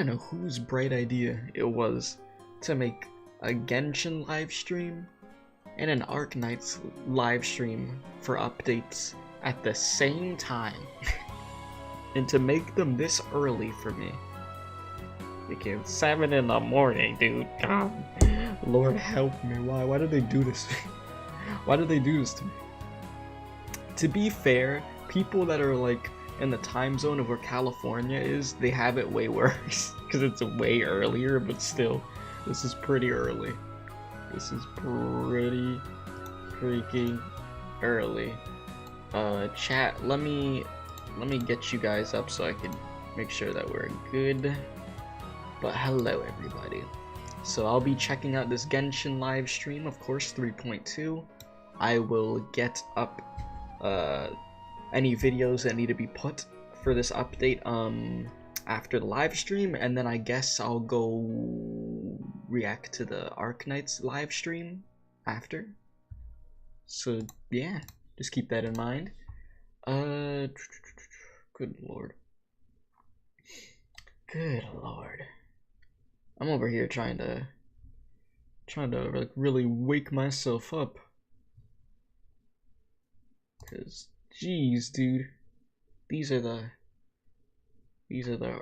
don't know whose bright idea it was to make a Genshin live stream and an Arknights live stream for updates at the same time. And to make them this early for me. Because 7 in the morning, dude. God, Lord help me. Why did they do this? Why did they do this to me? To be fair, people that are like in the time zone of where California is, they have it way worse because it's way earlier, but still, this is pretty early. This is pretty freaking early. Chat, let me get you guys up so I can make sure that we're good. But hello everybody. So I'll be checking out this Genshin live stream, of course, 3.2. I will get up any videos that need to be put for this update after the live stream, and then I guess I'll go react to the Arknights live stream after. So yeah, just keep that in mind. Good lord. Good lord. I'm over here trying to like really wake myself up. Cause jeez, dude. These are the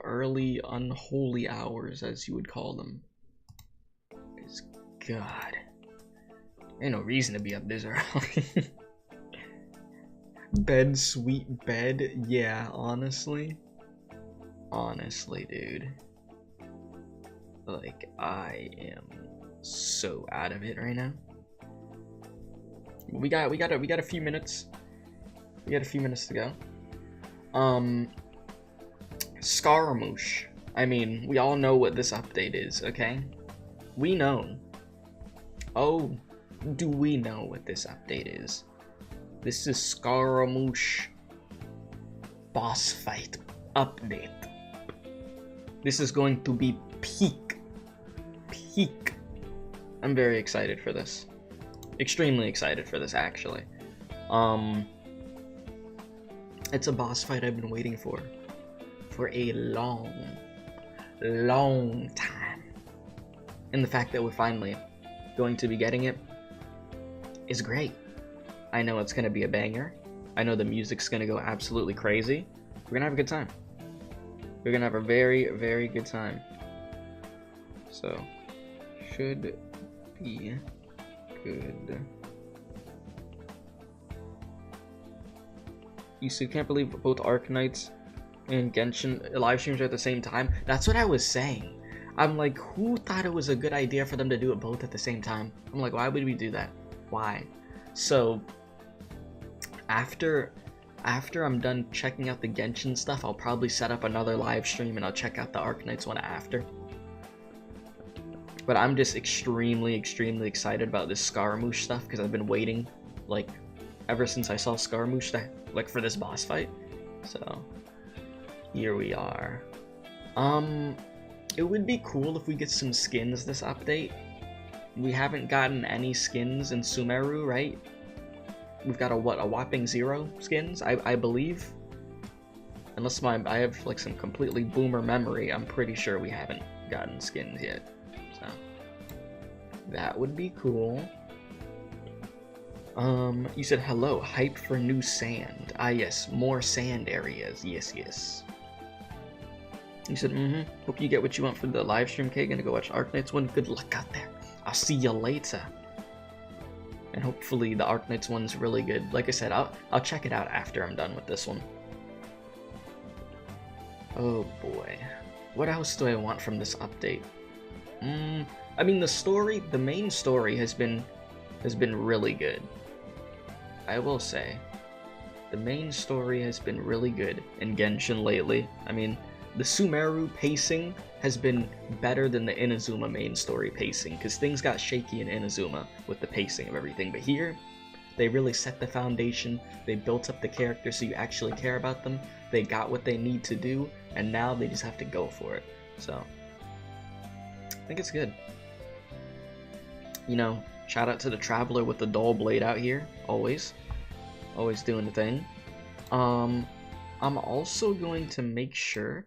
early unholy hours, as you would call them. Cause god. Ain't no reason to be up this early. Bed, sweet bed. Yeah, honestly. Honestly, dude. Like, I am so out of it right now. We got a few minutes. We got a few minutes to go. Scaramouche. I mean, we all know what this update is, okay? We know. Oh, do we know what this update is? This is Scaramouche boss fight update. This is going to be peak. I'm very excited for this. Extremely excited for this, actually. It's a boss fight I've been waiting for a long time. And the fact that we're finally going to be getting it is great. I know it's gonna be a banger. I know the music's gonna go absolutely crazy. We're gonna have a good time. We're gonna have a very, very good time. So, should be good. You still can't believe both Arknights and Genshin live streams are at the same time? That's what I was saying. I'm like, who thought it was a good idea for them to do it both at the same time? I'm like, why would we do that? Why? So, after I'm done checking out the Genshin stuff, I'll probably set up another live stream and I'll check out the Arknights one after. But I'm just extremely excited about this Scaramouche stuff because I've been waiting, like, ever since I saw Scaramouche, like, for this boss fight. So, here we are. It would be cool if we get some skins this update. We haven't gotten any skins in Sumeru, right? We've got a whopping 0 skins, I believe. Unless I have like some completely boomer memory, I'm pretty sure we haven't gotten skins yet. So that would be cool. You said hello, hype for new sand. Ah yes, more sand areas. Yes. You said hope you get what you want for the live stream, Kay. Gonna go watch Arknights one. Good luck out there. I'll see you later. And hopefully the Arknights one's really good. Like I said, I'll check it out after I'm done with this one. Oh boy. What else do I want from this update? I mean, the main story has been really good. I will say. The main story has been really good in Genshin lately. I mean, the Sumeru pacing has been better than the Inazuma main story pacing, because things got shaky in Inazuma with the pacing of everything, but here, they really set the foundation, they built up the characters so you actually care about them, they got what they need to do, and now they just have to go for it. So, I think it's good. You know, shout out to the Traveler with the dull blade out here, always doing the thing. I'm also going to make sure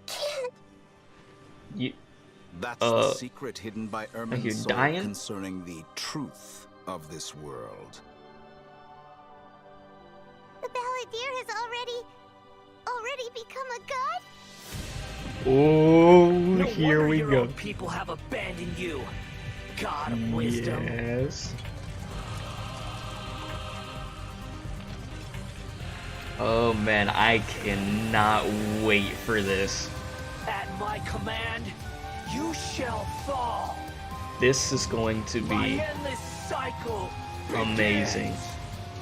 You, That's the secret hidden by you're Ermin's soul dying? concerning the truth of this world. The balladeer has already become a god? oh, No here wonder we your go. own people have abandoned you. God of wisdom. Yes. Oh man, I cannot wait for this. At my command, you shall fall. This is going to My be endless cycle amazing. begins.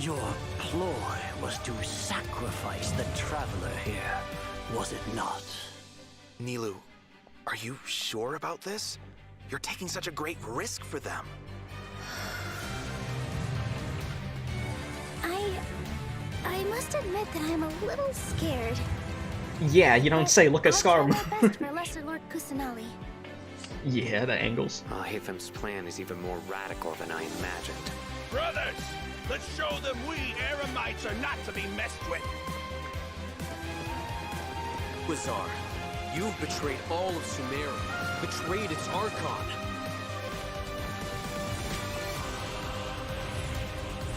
Your ploy was to sacrifice the traveler here, was it not? Nilou, are you sure about this? You're taking such a great risk for them. I must admit that I'm a little scared. Yeah, you don't say. Look at I'll try my Scaramouche. best for Lesser Lord Kusanali. Yeah, the angles. Hathem's plan is even more radical than I imagined. Brothers, let's show them we Eremites are not to be messed with. Wizar, you've betrayed all of Sumeru, betrayed its Archon.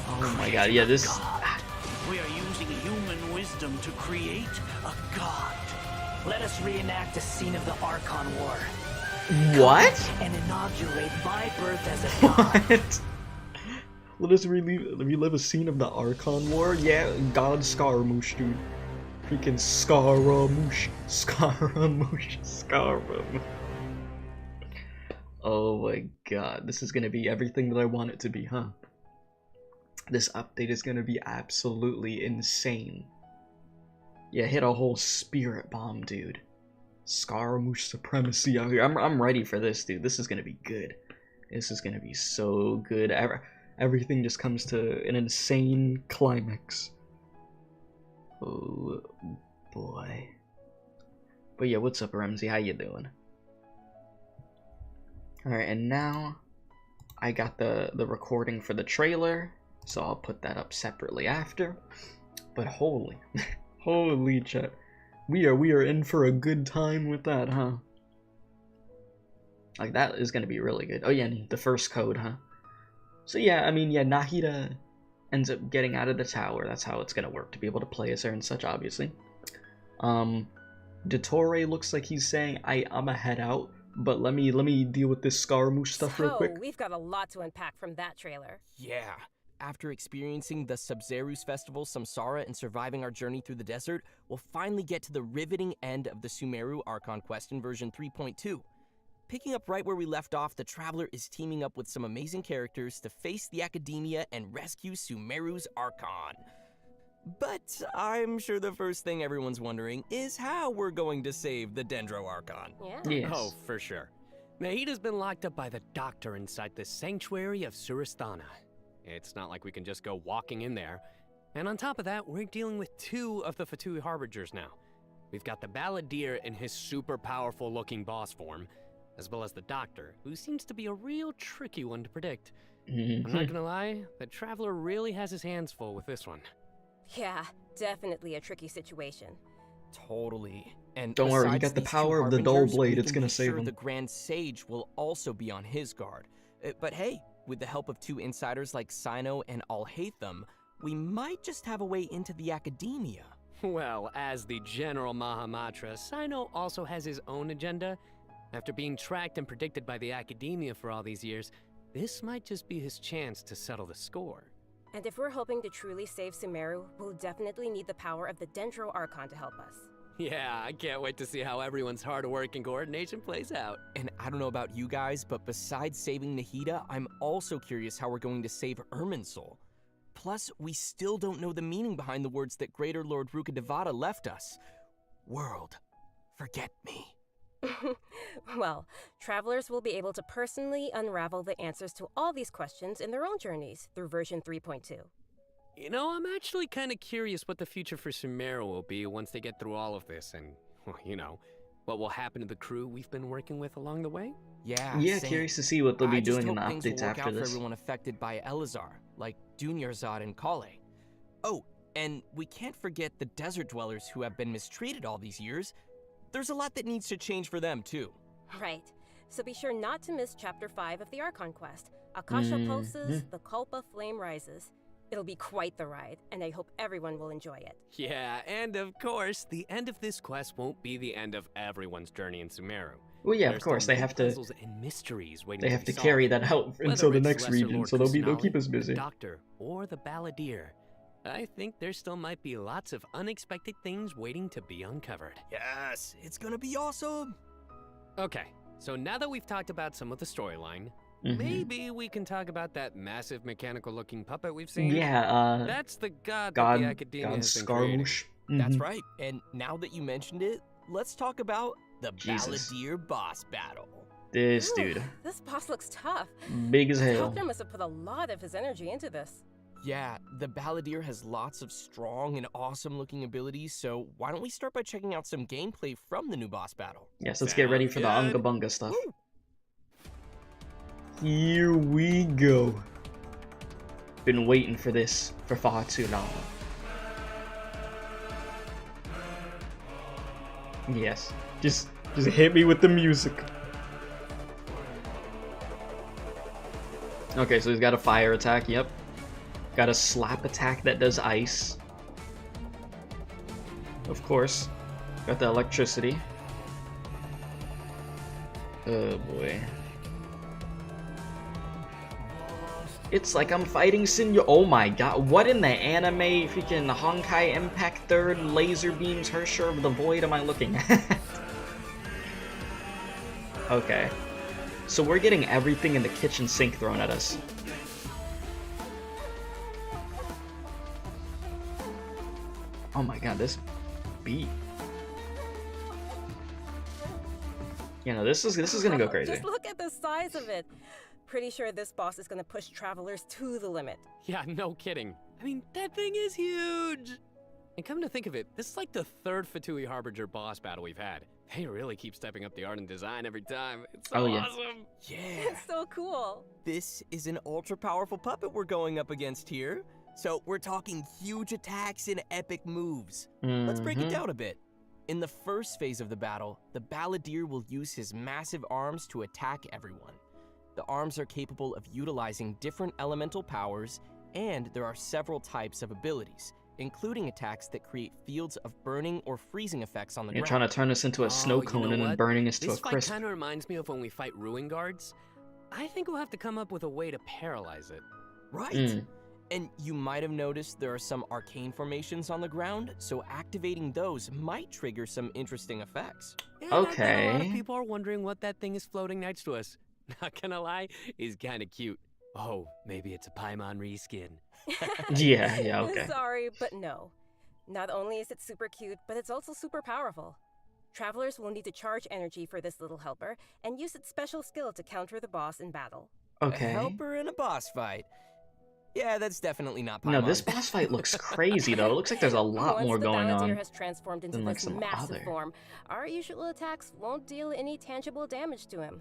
Oh my god, yeah, this. We are using human wisdom to create a god. Let us reenact a scene of the Archon War. What? And inaugurate my birth as a god. What? Let us relive a scene of the Archon War? Yeah, God Scaramouche, dude. Freaking Scaramouche. Scaramouche. Oh my god, this is gonna be everything that I want it to be, huh? This update is gonna be absolutely insane. Yeah, hit a whole spirit bomb, dude. Scaramouche supremacy out here. I'm ready for this, dude. This is gonna be good. This is gonna be so good. Everything just comes to an insane climax. Oh boy. But yeah, what's up, Ramsey? How you doing? Alright, and now I got the recording for the trailer, so I'll put that up separately after. But holy chat. We are in for a good time with that, huh? Like, that is gonna be really good. Oh yeah, and the first code, huh? So yeah, I mean, yeah, Nahida ends up getting out of the tower. That's how it's gonna work, to be able to play as her and such, obviously. Dottore looks like he's saying, I'ma head out, but let me deal with this Scaramouche stuff real quick. We've got a lot to unpack from that trailer. Yeah. After experiencing the Sub-Zerus Festival Samsara and surviving our journey through the desert, we'll finally get to the riveting end of the Sumeru Archon quest in version 3.2. Picking up right where we left off, the Traveler is teaming up with some amazing characters to face the Academia and rescue Sumeru's Archon. But I'm sure the first thing everyone's wondering is how we're going to save the Dendro Archon. Yeah. Yes. Oh, for sure. Nahida's been locked up by the doctor inside the sanctuary of Surasthana. It's not like we can just go walking in there. And on top of that, we're dealing with two of the Fatui Harbingers now. We've got the Balladeer in his super powerful looking boss form, as well as the Doctor, who seems to be a real tricky one to predict. I'm not gonna lie, the Traveler really has his hands full with this one. Yeah, definitely a tricky situation. Totally. And Don't worry, you besides got the these power two of the dull harbingers, blade, we it's can gonna be save sure him. The Grand Sage will also be on his guard. But hey, with the help of two insiders like Sino and Alhaitham, we might just have a way into the Academia. Well, as the General Mahamatra, Sino also has his own agenda. After being tracked and predicted by the Academia for all these years, this might just be his chance to settle the score. And if we're hoping to truly save Sumeru, we'll definitely need the power of the Dendro Archon to help us. Yeah, I can't wait to see how everyone's hard work and coordination plays out. And I don't know about you guys, but besides saving Nahida, I'm also curious how we're going to save Irminsul. Plus, we still don't know the meaning behind the words that Greater Lord Rukkhadevata left us. World, forget me. Well, travelers will be able to personally unravel the answers to all these questions in their own journeys through version 3.2. You know, I'm actually kind of curious what the future for Sumeru will be once they get through all of this and, well, you know, what will happen to the crew we've been working with along the way? Yeah, Yeah, curious to see what they'll be doing in the things will updates work after out this. for everyone affected by Elazar, like Dunyarzad and Kale. Oh, and we can't forget the desert dwellers who have been mistreated all these years. There's a lot that needs to change for them, too. Right. So be sure not to miss Chapter 5 of the Archon quest. Akasha pulses, the Culpa flame rises. It'll be quite the ride, and I hope everyone will enjoy it. Yeah, and of course, the end of this quest won't be the end of everyone's journey in Sumeru. Well, yeah, of There's course still they new have to. puzzles and mysteries waiting They to have be to carry solved. that out Whether until the it's next Lesser region, Lord so they'll keep us Kusanali, busy. the Doctor, or the Balladeer. I think there still might be lots of unexpected things waiting to be uncovered. Yes, it's gonna be awesome. Okay, so now that we've talked about some of the storyline, maybe we can talk about that massive mechanical-looking puppet we've seen. Yeah, that's the god that the Academia God has been creating. Scaramouche. That's right. And now that you mentioned it, let's talk about the Jesus. Balladeer boss battle. This Ooh, dude, This boss looks tough. big as The hell. Doctor must have put a lot of his energy into this. Yeah, the Balladeer has lots of strong and awesome looking abilities, so why don't we start by checking out some gameplay from the new boss battle? Yes, let's get ready for the Unga Bunga stuff. Here we go. Been waiting for this for far too long. Yes, just hit me with the music. Okay, so he's got a fire attack, yep. Got a slap attack that does ice. Of course. Got the electricity. Oh boy. It's like I'm fighting Sinyo. Oh my god, what in the anime freaking Honkai Impact 3rd laser beams Hersher of the Void am I looking at? Okay. So we're getting everything in the kitchen sink thrown at us. Oh my god, this beat. Yeah, no, this is gonna go crazy. Just look at the size of it. Pretty sure this boss is gonna push travelers to the limit. Yeah, no kidding. I mean, that thing is huge! And come to think of it, this is like the 3rd Fatui Harbinger boss battle we've had. They really keep stepping up the art and design every time. It's so awesome! Yeah. It's so cool. This is an ultra powerful puppet we're going up against here. So we're talking huge attacks and epic moves. Let's break it down a bit. In the first phase of the battle, the Balladeer will use his massive arms to attack everyone. The arms are capable of utilizing different elemental powers, and there are several types of abilities, including attacks that create fields of burning or freezing effects on the You're ground. trying to turn us into a snow cone and then burning us to a This fight crisp. kind of reminds me of when we fight Ruin Guards. I think we'll have to come up with a way to paralyze it. Right. And you might have noticed there are some arcane formations on the ground, so activating those might trigger some interesting effects. Yeah, I bet a lot Okay. of people are wondering what that thing is floating next to us. Not gonna lie, he's kind of cute. Oh, maybe it's a Paimon reskin. Yeah, okay. Sorry, but no. Not only is it super cute, but it's also super powerful. Travelers will need to charge energy for this little helper and use its special skill to counter the boss in battle. Okay. A helper in a boss fight. Yeah, that's definitely not Paimon. No, this boss fight looks crazy though. It looks like there's a lot more going Once the Balladeer on. has transformed into than, like, this some massive other. form, our usual attacks won't deal any tangible damage to him.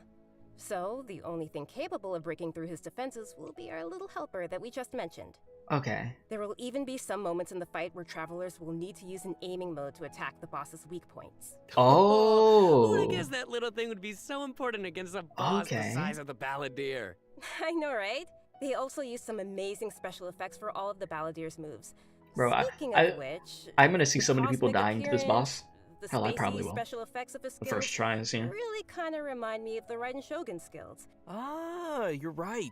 So, the only thing capable of breaking through his defenses will be our little helper that we just mentioned. Okay. There will even be some moments in the fight where travelers will need to use an aiming mode to attack the boss's weak points. Oh. Who'd have guessed that little thing would be so important against a boss the Okay. size of the Balladeer? I know, right? They also use some amazing special effects for all of the Balladeer's moves. Bro, Speaking of which, I'm gonna see the so many people cosmic dying to this boss. the Hell, I spacey probably will. special effects of his The skills first tries, yeah. really kind of remind me of the Raiden Shogun's skills. Ah, you're right.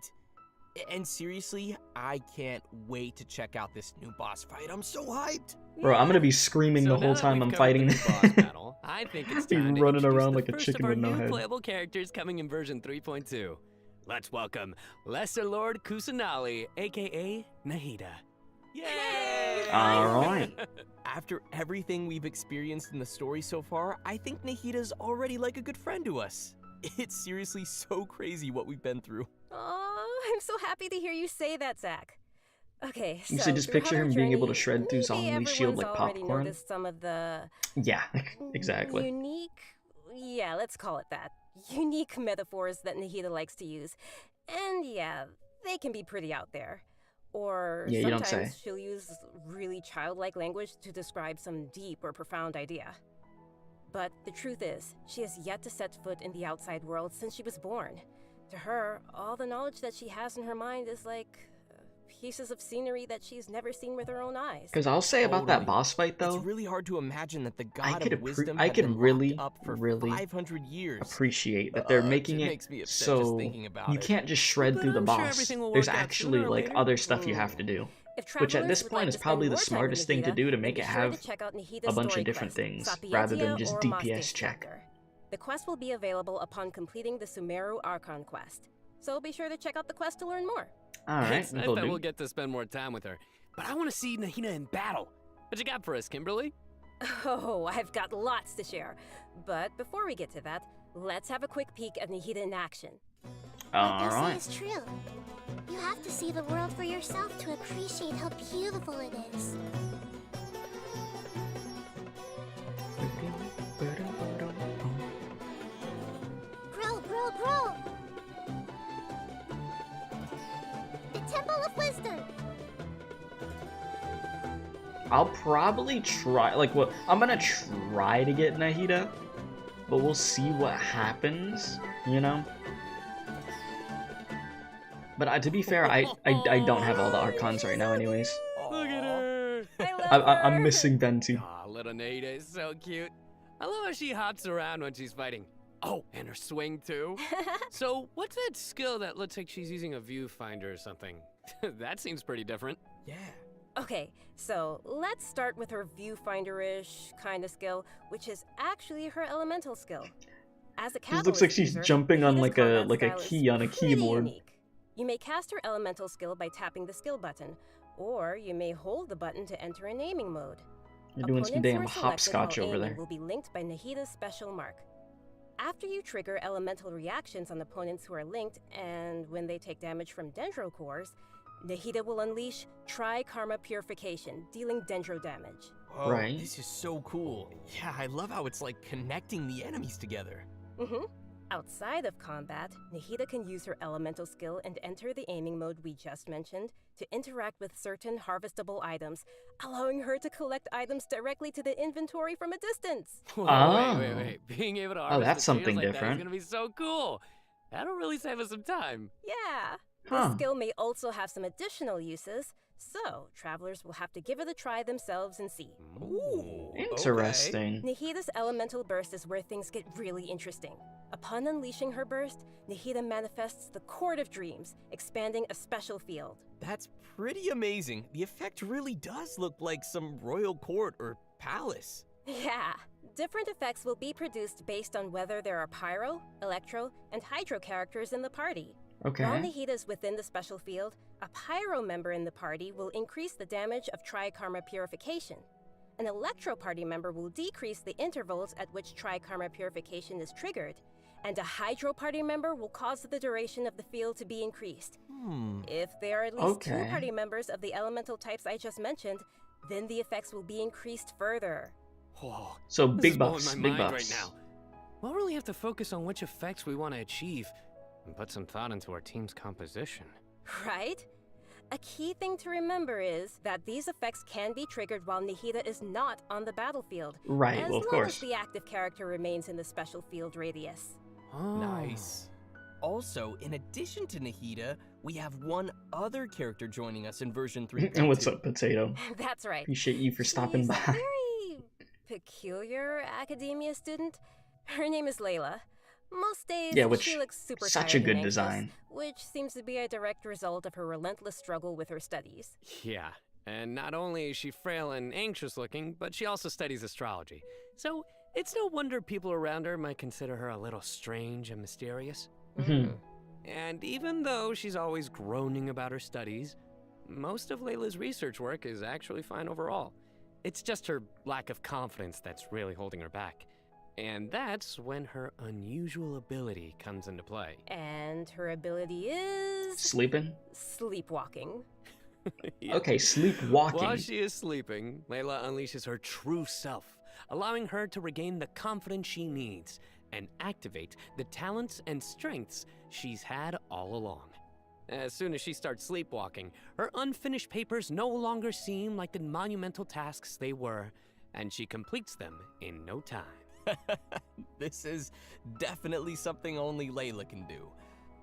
And seriously, I can't wait to check out this new boss fight. I'm so hyped. Bro, I'm gonna be screaming So the now whole that time we've I'm covered fighting. the new boss battle, I think it's Be time to running introduce around the like a first chicken of our with no new head. playable characters coming in version 3.2. Let's welcome Lesser Lord Kusanali, aka Nahida. Yay! Alright. After everything we've experienced in the story so far, I think Nahida's already like a good friend to us. It's seriously so crazy what we've been through. Oh, I'm so happy to hear you say that, Zach. Okay, so You should just throughout picture our him being able to journey, shred through maybe Zhongli's shield like everyone's already popcorn. noticed some of the Yeah, exactly. yeah, let's call it that. Unique metaphors that Nahida likes to use. And yeah, they can be pretty out there. Or Yeah, you don't sometimes say. she'll use really childlike language to describe some deep or profound idea. But the truth is, she has yet to set foot in the outside world since she was born. To her, all the knowledge that she has in her mind is like pieces of scenery that she's never seen with her own eyes. Because I'll say about that boss fight though, It's really hard to imagine that the god of wisdom I had could been really, locked up for really 500 years. appreciate that they're making makes it me upset just so thinking about you it. can't just shred But through the I'm sure boss. everything will There's work out actually sooner or like later. other stuff you have to do. If Which at travelers this would point like is to probably spend the more time smartest with thing to Nahida, do to then make be it sure have to check out Nahida's a bunch of story different quest, things rather than Sapiedia just or DPS Mostes check. chapter. The quest will be available upon completing the Sumeru Archon quest. So be sure to check out the quest to learn more. Alright, It's nice that we'll get to spend more time with her. But I want to see Nahida in battle. What you got for us, Kimberly? Oh, I've got lots to share. But before we get to that, let's have a quick peek at Nahida in action. What they say is true. You have to see the world for yourself to appreciate how beautiful it is. Grow! The Temple of Wisdom! I'll probably try, like, what I'm gonna try to get Nahida, but we'll see what happens, you know? But to be fair, I don't have all the Archons right now anyways. Look at her! I'm missing Venti. Aw, little Nahida is so cute. I love how she hops around when she's fighting. Oh, and her swing too. So, what's that skill that looks like she's using a viewfinder or something? That seems pretty different. Yeah. Okay, so let's start with her viewfinder-ish kind of skill, which is actually her elemental skill. As a This looks like she's jumping on Nahida's like a combat key style on a is pretty keyboard. unique. You may cast her elemental skill by tapping the skill button, or you may hold the button to enter an aiming mode. You're doing some Opponents who damn are selected hopscotch while over aiming there. will be linked by Nahida's special mark. After you trigger elemental reactions on opponents who are linked, and when they take damage from dendro cores, Nahida will unleash Tri-Karma Purification, dealing dendro damage. Whoa, Right. This is so cool. Yeah, I love how it's like connecting the enemies together. Outside of combat, Nahida can use her elemental skill and enter the aiming mode we just mentioned to interact with certain harvestable items, allowing her to collect items directly to the inventory from a distance. Whoa, wait. Being able to harvest that's something like different. That is gonna be so cool. That'll really save us some time. Yeah. Huh. This skill may also have some additional uses, so travelers will have to give it a try themselves and see. Ooh, Interesting. Nahida's elemental burst is where things get really interesting. Upon unleashing her burst, Nahida manifests the Court of Dreams, expanding a special field. That's pretty amazing. The effect really does look like some royal court or palace. Yeah. Different effects will be produced based on whether there are pyro, electro, and hydro characters in the party. Okay. While Nahida is within the special field, a pyro member in the party will increase the damage of Tri-Karma Purification. An electro party member will decrease the intervals at which Tri-Karma Purification is triggered, and a hydro party member will cause the duration of the field to be increased. If there are at least two Okay. party members of the elemental types I just mentioned, then the effects will be increased further. Whoa. So This big is blowing buffs, my big mind buffs. right now. We'll really have to focus on which effects we want to achieve and put some thought into our team's composition. Right? A key thing to remember is that these effects can be triggered while Nahida is not on the battlefield. Right, as well, of long course. as the active character remains in the special field radius. Oh. Nice. Also, in addition to Nahida, we have one other character joining us in version 3.2. And what's up, Potato? That's right. Appreciate you for stopping She's by. a very peculiar academia student. Her name is Layla. Most days, Yeah, which- she looks super such tired a good and anxious, design. which seems to be a direct result of her relentless struggle with her studies. Yeah, and not only is she frail and anxious looking, but she also studies astrology. So it's no wonder people around her might consider her a little strange and mysterious. And even though she's always groaning about her studies, most of Layla's research work is actually fine overall. It's just her lack of confidence that's really holding her back. And that's when her unusual ability comes into play. And her ability is... Sleeping? sleepwalking. Yeah. Okay, sleepwalking. While she is sleeping, Layla unleashes her true self, allowing her to regain the confidence she needs and activate the talents and strengths she's had all along. As soon as she starts sleepwalking, her unfinished papers no longer seem like the monumental tasks they were, and she completes them in no time. This is definitely something only Layla can do.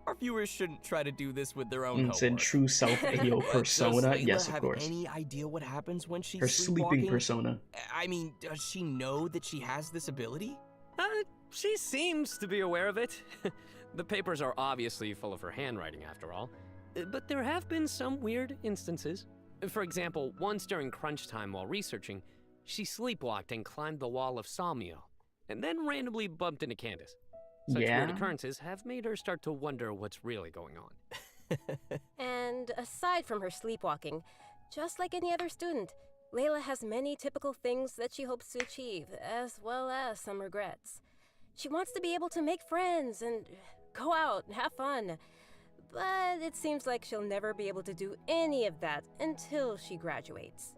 Our viewers shouldn't try to do this with their own homework. It's in true self-AO persona. Does Layla Yes, of have course. any idea what happens when she's Her sleepwalking? sleeping persona. I mean, does she know that she has this ability? She seems to be aware of it. The papers are obviously full of her handwriting, after all. But there have been some weird instances. For example, once during crunch time while researching, she sleepwalked and climbed the wall of Sawmill, and then randomly bumped into Candace. Such weird occurrences have made her start to wonder what's really going on. And aside from her sleepwalking, just like any other student, Layla has many typical things that she hopes to achieve, as well as some regrets. She wants to be able to make friends and go out and have fun, but it seems like she'll never be able to do any of that until she graduates.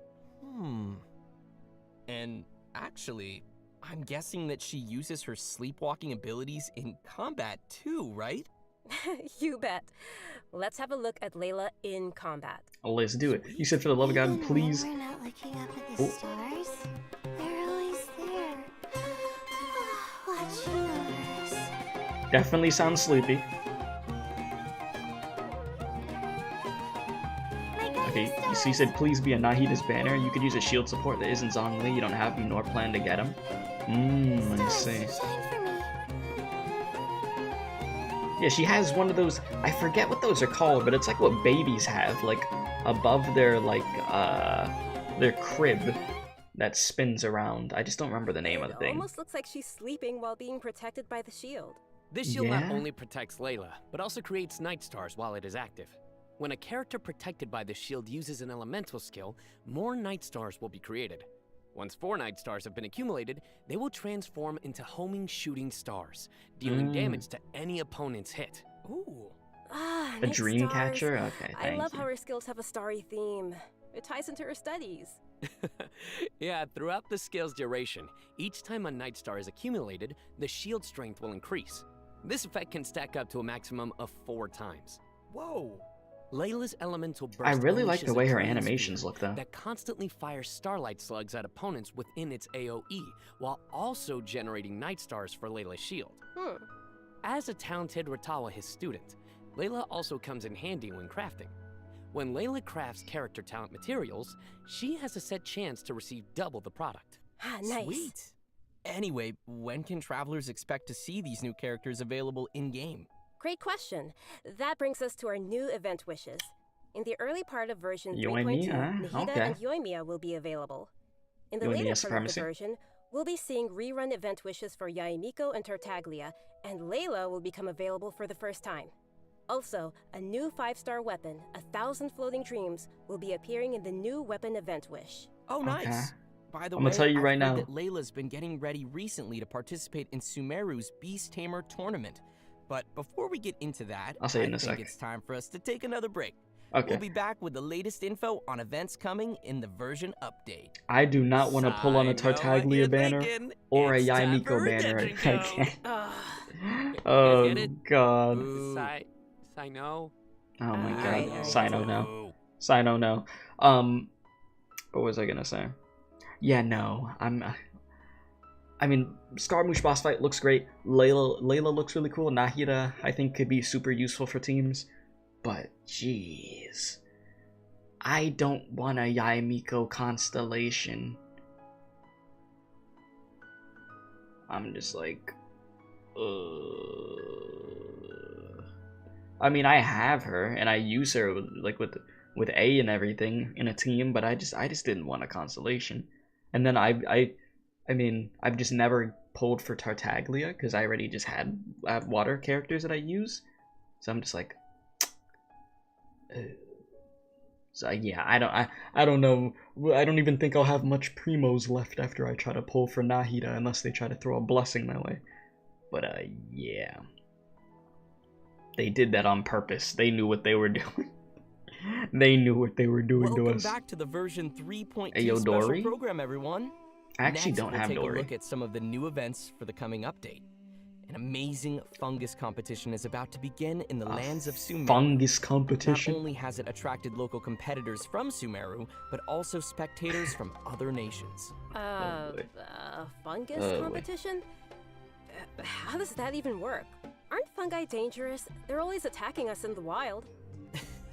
And actually, I'm guessing that she uses her sleepwalking abilities in combat too, right? You bet. Let's have a look at Layla in combat. Oh, let's do it. You said for the love of God, please. We're not looking up at the stars. They're always there. Watching us. Definitely sounds sleepy. Okay, so you said please be a Nahida's banner. You could use a shield support that isn't Zhongli. You don't have him nor plan to get him. I see. Yeah, she has one of those, I forget what those are called, but it's like what babies have, like above their their crib that spins around. I just don't remember the name of the It thing. almost looks like she's sleeping while being protected by the shield. This shield not only protects Layla, but also creates night stars while it is active. When a character protected by the shield uses an elemental skill, more night stars will be created. Once 4 night stars have been accumulated, they will transform into homing shooting stars, dealing damage to any opponent's hit. Ooh. A night dream stars. catcher? Okay, I thank love you. how her skills have a starry theme. It ties into her studies. Yeah, throughout the skill's duration, each time a night star is accumulated, the shield strength will increase. This effect can stack up to a maximum of 4 times. Whoa. Layla's elemental burst I really like the unleashes way a her drain animations spear look, though. that constantly fires starlight slugs at opponents within its AoE, while also generating night stars for Layla's shield. As a talented Ratawa, his student, Layla also comes in handy when crafting. When Layla crafts character talent materials, she has a set chance to receive double the product. Nice. Sweet. Anyway, when can travelers expect to see these new characters available in-game? Great question. That brings us to our new event wishes. In the early part of version Yoimiya? 3.2, Nahida Okay. and Yoimiya will be available. In the Yoimiya later part of supremacy. the version, we'll be seeing rerun event wishes for Yaemiko and Tartaglia, and Layla will become available for the first time. Also, a new 5-star weapon, 1,000 Floating Dreams, will be appearing in the new weapon event wish. Oh, nice. Okay. By the I'm way, gonna tell you I've right heard now. that Layla's been getting ready recently to participate in Sumeru's Beast Tamer tournament. But before we get into that, I'll say it in a think sec. it's time for us to take another break. Okay. We'll be back with the latest info on events coming in the version update. I do not want to pull on a I know what Tartaglia you're banner thinking. or a It's time Yaemiko for banner. I Redemption can't. Go. Oh Get it? god. Boo. I know. Oh my Alright, god. alright. Sino no. Sino no. What was I gonna say? Yeah, no. I mean, Scaramouche boss fight looks great. Layla looks really cool. Nahida, I think, could be super useful for teams. But, jeez. I don't want a Yaemiko constellation. I'm just like... I mean, I have her, and I use her like with A and everything in a team, but I just didn't want a constellation. And then I mean, I've just never pulled for Tartaglia because I already just had water characters that I use. So I'm just like, so yeah, I don't know. I don't even think I'll have much primos left after I try to pull for Nahida, unless they try to throw a blessing my way. But yeah, they did that on purpose. They knew what they were doing. They knew what they were doing to us. Welcome back to the version 3.2 Ayo, special Dory? program, everyone. I actually Next, don't we'll have take Dory. a look at some of the new events for the coming update. An amazing fungus competition is about to begin in the lands of Sumeru. Fungus competition? Not only has it attracted local competitors from Sumeru, but also spectators from other nations. Fungus competition? How does that even work? Aren't fungi dangerous? They're always attacking us in the wild.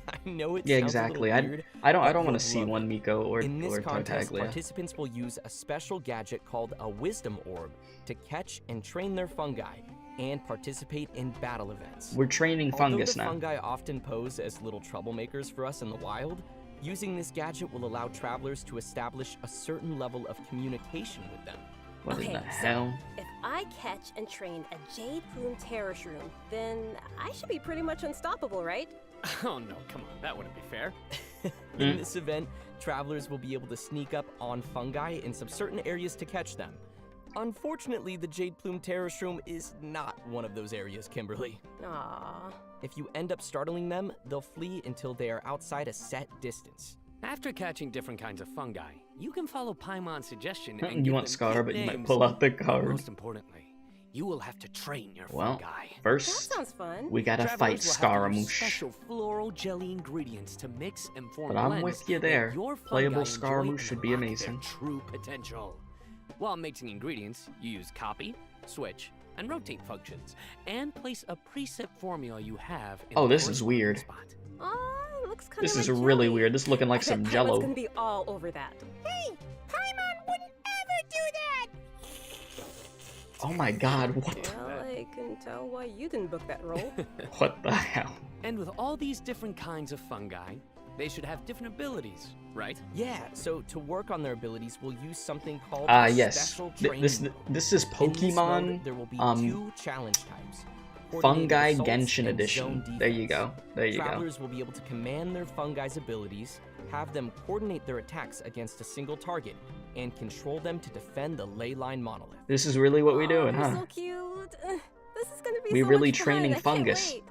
I know it yeah, sounds exactly. a little weird, I don't want to see one Miko or in this contest, Tartaglia. participants will use a special gadget called a wisdom orb to catch and train their fungi and participate in battle events. We're training fungus now. Although the fungi often pose as little troublemakers for us in the wild, using this gadget will allow travelers to establish a certain level of communication with them. What in the So hell? if I catch and train a jade plume terror shroom, then I should be pretty much unstoppable, right? Oh no, come on, that wouldn't be fair. In this event, travelers will be able to sneak up on fungi in some certain areas to catch them. Unfortunately, the Jade Plume Terror Shroom is not one of those areas, Kimberly. Aww. If you end up startling them, they'll flee until they are outside a set distance. After catching different kinds of fungi, you can follow Paimon's suggestion and You give want them Scar, cute but you might names. pull out the But card. most importantly, you will have to train your Well, fungi. first, That sounds fun. we gotta Travelers fight will have to use Scaramouche. special floral jelly ingredients to mix and form But I'm blends with you that there. your fungi Playable enjoy Scaramouche and should be unlock amazing. their true potential. While mixing ingredients, you use copy, switch, and rotate functions, and place a preset formula you have in Oh, the this is corresponding weird. spot. Looks kind This of is like really jelly. weird. This is looking like I some bet jello. Paimon's gonna be all over that. Hey, Paimon wouldn't ever do that! Oh my god, what? Well, I can tell why you didn't book that role. What the hell? And with all these different kinds of fungi, they should have different abilities, right? Yeah, so to work on their abilities, we'll use something called Yes. special training. This is In this Pokemon mode, there will be 2 challenge types. Fungi Coordinated assaults Genshin and Edition. zone There you defense. go. There you go. Travelers will be able to command their fungi's abilities, have them coordinate their attacks against a single target, and control them to defend the ley line monolith. This is really what we're doing, They're huh? so cute. This is gonna be We're so really much fun. training I can't fungus. wait.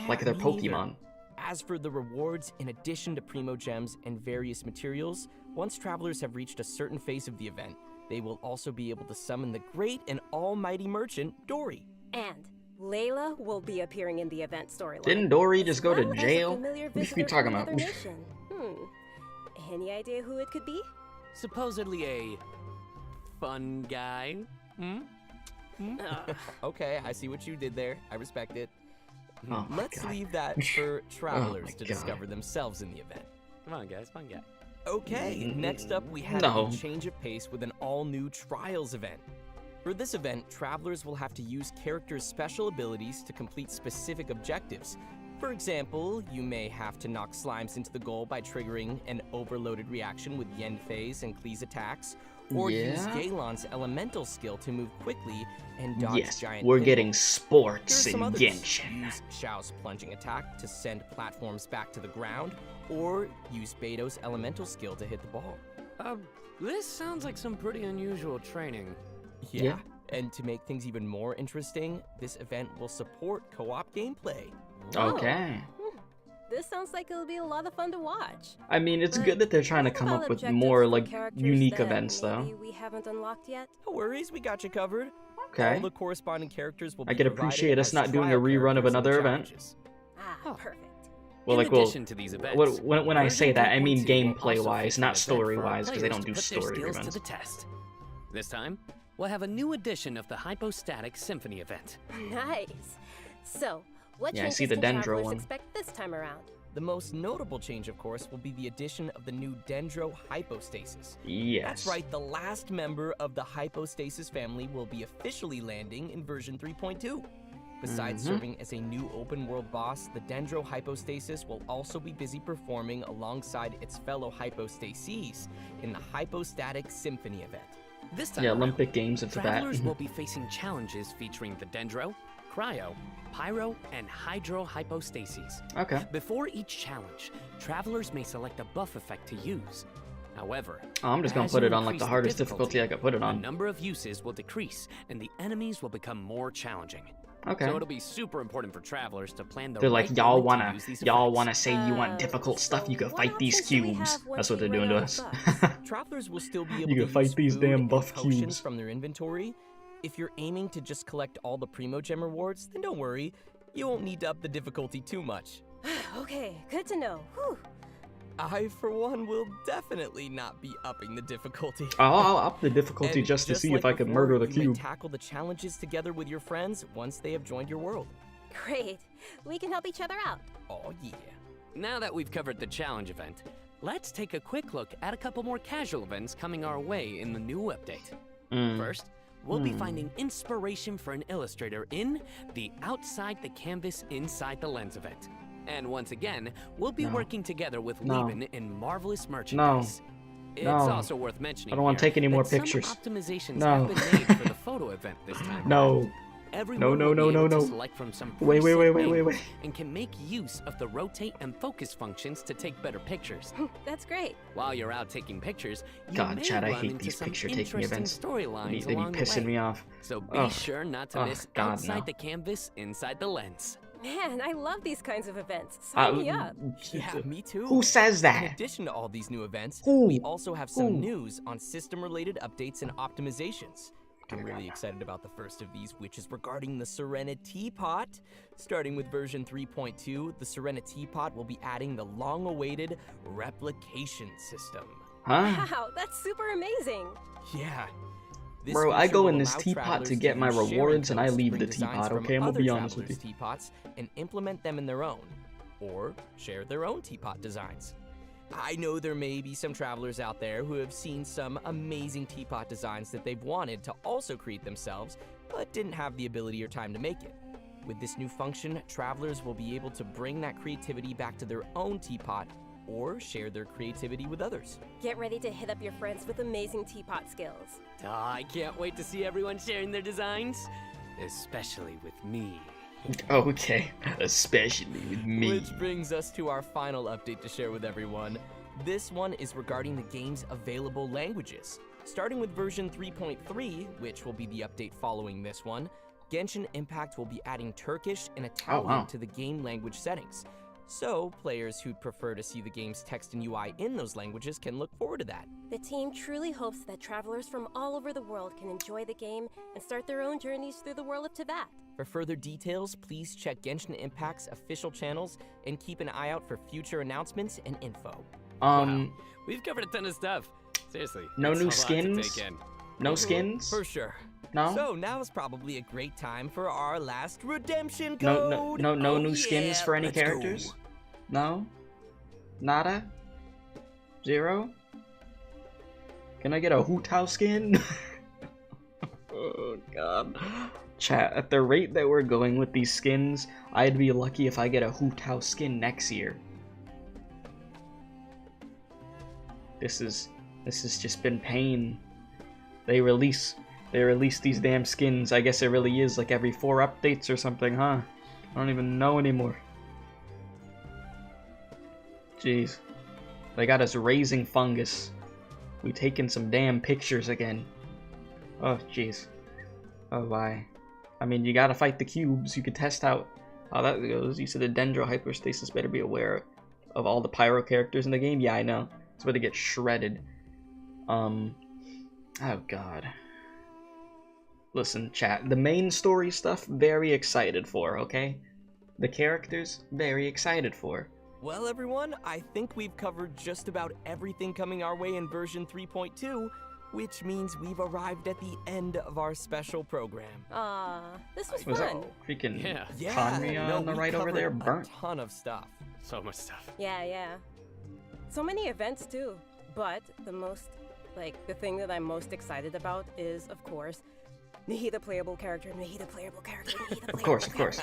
Like they're me neither. Pokemon. As for the rewards, in addition to Primo Gems and various materials, once travelers have reached a certain phase of the event, they will also be able to summon the great and almighty merchant, Dory. And Layla will be appearing in the event storyline. Didn't Dory just go to Well, as a jail? familiar What you visitor talking from about? another nation. Any idea who it could be? Supposedly a fun guy. Okay, I see what you did there. I respect it. Oh my Let's god. leave that for travelers to God. discover themselves in the event. Come on, guys, fun guy. Okay, next up we have No. a change of pace with an all-new Trials event. For this event, travelers will have to use characters' special abilities to complete specific objectives. For example, you may have to knock slimes into the goal by triggering an overloaded reaction with Yenfei's and Klee's attacks, or use Yeah? Galon's elemental skill to move quickly and dodge Yes, giant we're pinballs. getting Here are sports in some others. Genshin. Use Xiao's plunging attack to send platforms back to the ground, or use Beto's elemental skill to hit the ball. This sounds like some pretty unusual training. Yeah. And to make things even more interesting, this event will support co-op gameplay. Okay. This sounds like it'll be a lot of fun to watch. I mean, it's But good that they're trying to what come about up with objectives more, for like, characters unique that events, though. maybe we haven't unlocked yet? No worries, we got you covered. Okay. All the corresponding characters will be I could provided appreciate us as not doing a trial rerun of characters in the another event. challenges. Perfect. Well, In like, well, addition to these events, when I say that, I mean version 3.2 will gameplay-wise, also not feature an event for our story-wise, because they players don't do to put their story skills to events. the test. This time, we'll have a new edition of the Hypostatic Symphony event. Nice. So, what Yeah, I changes see the can Dendro travelers one. expect this time around? The most notable change, of course, will be the addition of the new Dendro Hypostasis. Yes. That's right, the last member of the Hypostasis family will be officially landing in version 3.2. Besides serving as a new open-world boss, the Dendro Hypostasis will also be busy performing alongside its fellow Hypostases in the Hypostatic Symphony event. This time Yeah, around, Olympic Games, it's travelers that. will be facing challenges featuring the Dendro, Cryo, Pyro, and Hydro Hypostases. Okay. Before each challenge, travelers may select a buff effect to use. However, Oh, I'm just gonna as put you it on, like, increase the hardest difficulty, difficulty I could put it the on. number of uses will decrease, and the enemies will become more challenging. Okay. So it'll be super important for travelers to plan the They're right like, y'all moment to wanna, use these y'all effects. wanna say you want difficult stuff, you can what fight these options do we cubes. have once That's what we they're run doing to out us. of buffs? Travelers will still be able You to can fight use these food damn and buff potions cubes. from their inventory, If you're aiming to just collect all the Primo Gem rewards, then don't worry. You won't need to up the difficulty too much. Okay, good to know. Whew. I, for one, will definitely not be upping the difficulty. I'll up the difficulty just to see if I can murder the you may cube. tackle the challenges together with your friends once they have joined your world. Great. We can help each other out. Oh yeah. Now that we've covered the challenge event, let's take a quick look at a couple more casual events coming our way in the new update. First, we'll be finding inspiration for an illustrator in the Outside the Canvas Inside the Lens event. And once again, we'll be working together with Lieben in Marvelous Merchandise. It's also worth mentioning I don't want to take any more some pictures. optimizations have been made for the photo event this time. No. Everyone No. will be able to select from some Wait. preset angles and can make use of the rotate and focus functions to take better pictures. That's great. While you're out taking pictures, you God, may Chad, I run hate into these some picture-taking interesting events. storylines They be along the pissing way. me off. So be Ugh. sure not to Ugh, miss God, Outside no. the Canvas, Inside the Lens. Man, I love these kinds of events. Sign me up. Yeah, me too. Who says In that? addition to all these new events, Who? we also have some Who? news on system-related updates and optimizations. I'm really excited about the first of these, which is regarding the Serena Teapot. Starting with version 3.2, the Serena Teapot will be adding the long-awaited replication system. Huh? Wow, that's super amazing. Yeah. This Bro, I feature go will in this allow teapot travelers to get my use sharing rewards and I codes to leave bring the designs teapot, from okay? I'm gonna other be honest with travelers' you. teapots and implement them in their own, or share their own teapot designs. I know there may be some travelers out there who have seen some amazing teapot designs that they've wanted to also create themselves, but didn't have the ability or time to make it. With this new function, travelers will be able to bring that creativity back to their own teapot or share their creativity with others. Get ready to hit up your friends with amazing teapot skills. I can't wait to see everyone sharing their designs, especially with me. Okay, especially with me. Which brings us to our final update to share with everyone. This one is regarding the game's available languages. Starting with version 3.3, which will be the update following this one, Genshin Impact will be adding Turkish and Italian to the game language settings. So, players who'd prefer to see the game's text and UI in those languages can look forward to that. The team truly hopes that travelers from all over the world can enjoy the game and start their own journeys through the world of Teyvat. For further details, please check Genshin Impact's official channels and keep an eye out for future announcements and info. Wow. We've covered a ton of stuff. Seriously. No it's new a lot to skins? take in. No skins? For sure. No? So now is probably a great time for our last redemption No, code. no new skins for any characters? No? Nada? Zero? Can I get a Hu-Tao skin? Oh god. Chat, at the rate that we're going with these skins, I'd be lucky if I get a Hu-Tao skin next year. This has just been pain. They release these damn skins. I guess it really is like every 4 updates or something, huh? I don't even know anymore. Jeez. They got us raising fungus. We taking some damn pictures again. Oh, jeez. Oh, bye. I mean, you gotta fight the cubes. You could test out how that goes. You said the Dendro Hypostasis better be aware of all the Pyro characters in the game. Yeah, I know. It's where they get shredded. Oh, God. Listen, chat. The main story stuff, very excited for, okay? The characters, very excited for. Well, everyone, I think we've covered just about everything coming our way in version 3.2, which means we've arrived at the end of our special program. This was Was fun. that freaking Yeah, Conry on the we right over there? covered Burnt. a ton of stuff. So much stuff. Yeah. So many events too. But the thing that I'm most excited about is, of course, Nahida playable character, Nahida playable character, Nahida playable Of course.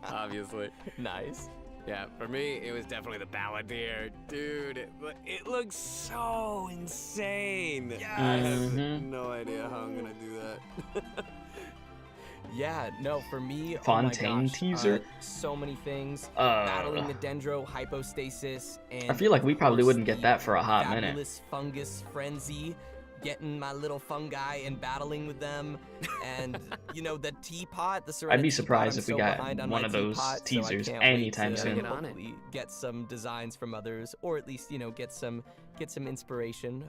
Obviously. Nice. Yeah, for me, it was definitely the Balladeer. Dude, it looks so insane. Yes! I have no idea how I'm gonna do that. Yeah, no, for me, Fontaine oh my gosh, teaser? so many things. Battling the Dendro Hypostasis, and I feel like we probably of course, wouldn't get that for a hot minute. fabulous fungus frenzy, getting my little fungi and battling with them, and the teapot, the Serena I'd be teapot, surprised I'm if we so got behind on one my of those teapot, so I teasers can't wait anytime to soon. Get on it. hopefully get some designs from others, or at least get some inspiration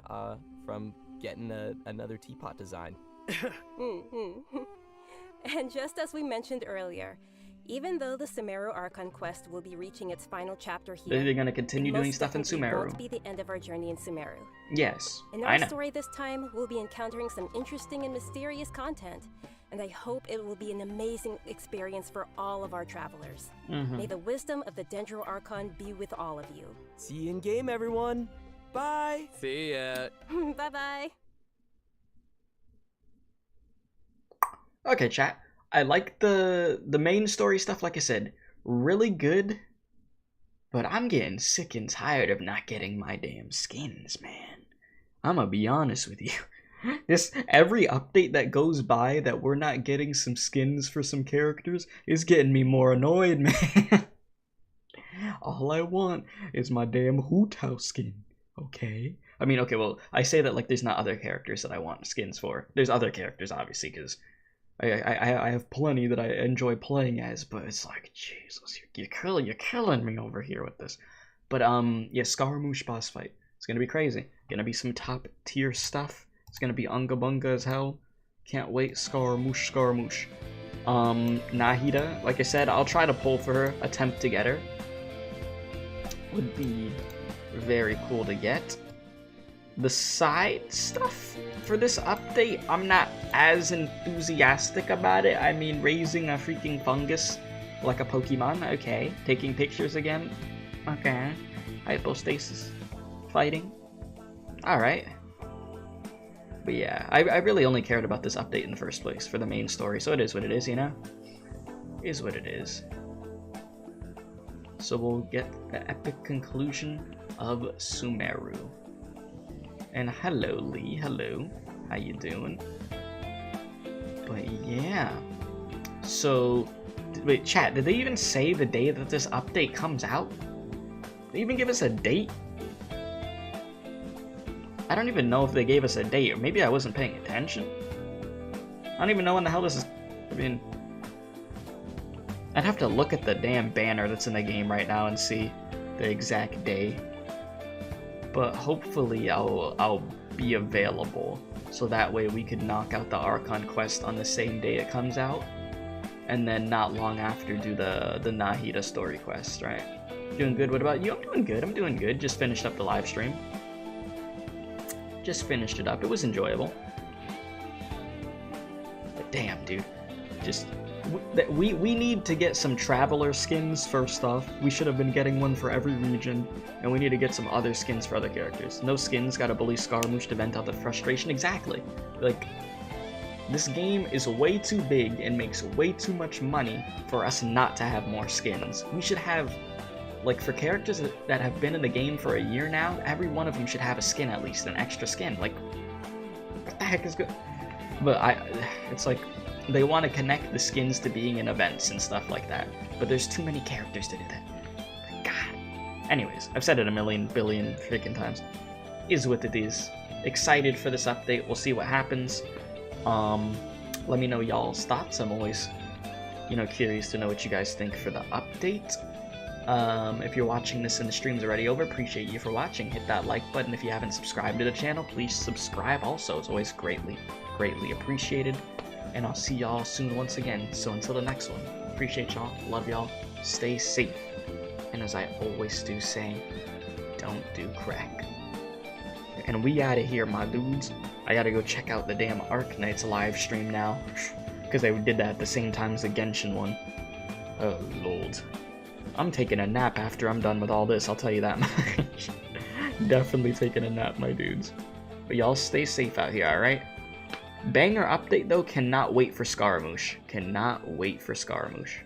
from getting another teapot design. And just as we mentioned earlier, even though the Sumeru Archon quest will be reaching its final chapter here, they're going to continue doing stuff in Sumeru. It won't be the end of our journey in Sumeru. Yes, in our story this time, we'll be encountering some interesting and mysterious content, and I hope it will be an amazing experience for all of our travelers. May the wisdom of the Dendro Archon be with all of you. See you in game, everyone. Bye. See ya. Bye-bye. Okay, chat. I like the main story stuff, like I said, really good, but I'm getting sick and tired of not getting my damn skins, man. I'm gonna be honest with you. Every update that goes by that we're not getting some skins for some characters is getting me more annoyed, man. All I want is my damn Hoot House skin, okay? I mean, okay, well, I say that like there's not other characters that I want skins for. There's other characters, obviously, because I have plenty that I enjoy playing as, but it's like, Jesus, you're killing me over here with this. But yeah, Scaramouche boss fight. It's gonna be crazy. Gonna be some top tier stuff. It's gonna be unga bunga as hell. Can't wait. Scaramouche. Nahida, like I said, I'll try to pull for her, attempt to get her. Would be very cool to get. The side stuff for this update, I'm not as enthusiastic about it. I mean, raising a freaking fungus like a Pokemon, okay. Taking pictures again, okay. Hypostasis, fighting, alright. But yeah, I really only cared about this update in the first place for the main story, so it is what it is, you know? Is what it is. So we'll get the epic conclusion of Sumeru. And hello, Lee. Hello. How you doing? But yeah. So, wait, chat, did they even say the day that this update comes out? Did they even give us a date? I don't even know if they gave us a date, or maybe I wasn't paying attention. I don't even know when the hell this is... I mean... I'd have to look at the damn banner that's in the game right now and see the exact day. But hopefully I'll be available, so that way we could knock out the Archon quest on the same day it comes out, and then not long after do the Nahida story quest, right? Doing good. What about you? I'm doing good. Just finished up the live stream. Just finished it up. It was enjoyable. But damn, dude, just we need to get some traveler skins first off. We should have been getting one for every region, and we need to get some other skins for other characters. No skins, gotta bully Scaramouche to vent out the frustration. Exactly. Like, this game is way too big and makes way too much money for us not to have more skins. We should have, like, for characters that have been in the game for a year now, every one of them should have a skin at least, an extra skin. Like, what the heck is good? But it's like, they want to connect the skins to being in events and stuff like that, but there's too many characters to do that. God. Anyways, I've said it a million billion freaking times. Is what it is. Excited for this update. We'll see what happens. Let me know y'all's thoughts. I'm always, curious to know what you guys think for the update. If you're watching this and the stream's already over, appreciate you for watching. Hit that like button. If you haven't subscribed to the channel, please subscribe also. It's always greatly appreciated. And I'll see y'all soon once again. So until the next one, appreciate y'all, love y'all, stay safe. And as I always do say, don't do crack. And we out of here, my dudes. I gotta go check out the damn Arknights live stream now. Because they did that at the same time as the Genshin one. Oh, Lord. I'm taking a nap after I'm done with all this, I'll tell you that much. Definitely taking a nap, my dudes. But y'all stay safe out here, alright? Banger update though, cannot wait for Scaramouche. Cannot wait for Scaramouche.